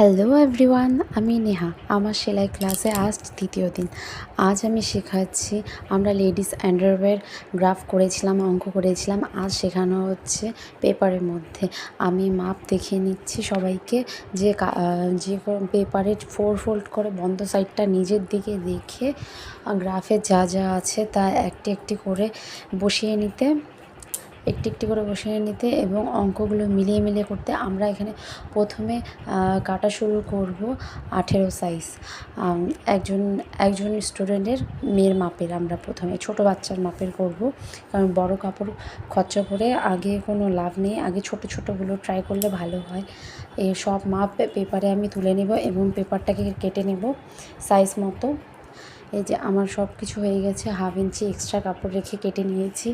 Hello everyone, আমি নেহা। আমার সেলাই ক্লাসে আজ দ্বিতীয় দিন। আজ আমি শেখাচ্ছি, আমরা লেডিস আন্ডারওয়্যার গ্রাফ করেছিলাম, অঙ্ক করেছিলাম। আজ শেখানো হচ্ছে পেপারের মধ্যে। আমি মাপ দেখিয়ে নিচ্ছি সবাইকে যে পেপারের 4 ফোল্ড করে বন্ধ সাইডটা নিজের দিকে দেখে গ্রাফে যা যা আছে তা একটি একটি করে বসিয়ে নিতে এবং অঙ্কগুলো মিলিয়ে মিলিয়ে করতে। আমরা এখানে প্রথমে কাটা শুরু করব 18 সাইজ। একজন স্টুডেন্টের মেয়ের মাপের আমরা প্রথমে ছোটো বাচ্চার মাপের করব, কারণ বড় কাপড় খরচা করে আগে কোনো লাভ নেই। আগে ছোটো ছোটোগুলো ট্রাই করলে ভালো হয়। এই সব মাপ পেপারে আমি তুলে নেব এবং পেপারটাকে কেটে নেব সাইজ মতো। এই যে আমার সব কিছু হয়ে গেছে, 1/2 ইঞ্চি এক্সট্রা কাপড় রেখে কেটে নিয়েছি।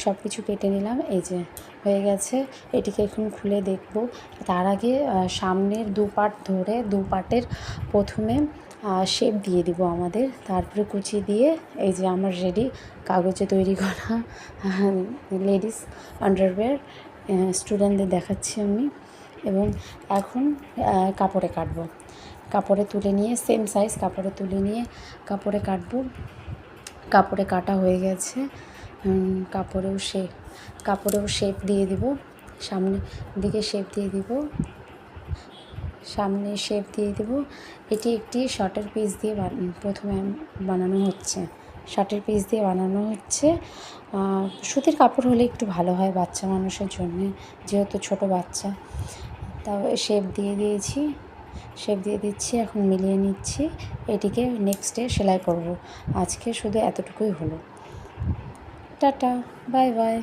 সব কিছু কেটে নিলাম, এই যে হয়ে গেছে। এটিকে এখন খুলে দেখব। তার আগে সামনের 2 পার্ট ধরে 2 পার্টের প্রথমে শেপ দিয়ে দিব আমাদের, তারপরে কুচি দিয়ে এই যে আমার রেডি কাগজে তৈরি করা লেডিস আন্ডারওয়্যার স্টুডেন্টদের দেখাচ্ছি আমি। এবং এখন কাপড়ে কাটবো। কাপড়ে তুলে নিয়ে সেম সাইজ কাপড়ে তুলে নিয়ে কাপড়ে কাটবো। কাপড়ে কাটা হয়ে গেছে। কাপড়েও শেপ দিয়ে দিব, সামনের দিকে শেপ দিয়ে দিব, সামনে শেপ দিয়ে দিব। এটি একটি শার্টের পিস দিয়ে প্রথমে বানানো হচ্ছে। শার্টের পিস দিয়ে বানানো হচ্ছে। সুতির কাপড় হলে একটু ভালো হয় বাচ্চা মানুষের জন্যে, যেহেতু ছোট বাচ্চা। তাও শেপ দিয়ে দিচ্ছি, এখন মিলিয়ে নিচ্ছি। এটিকে নেক্সটে সেলাই করব। আজকে শুধু এতটুকুই হলো। Tata, bye bye.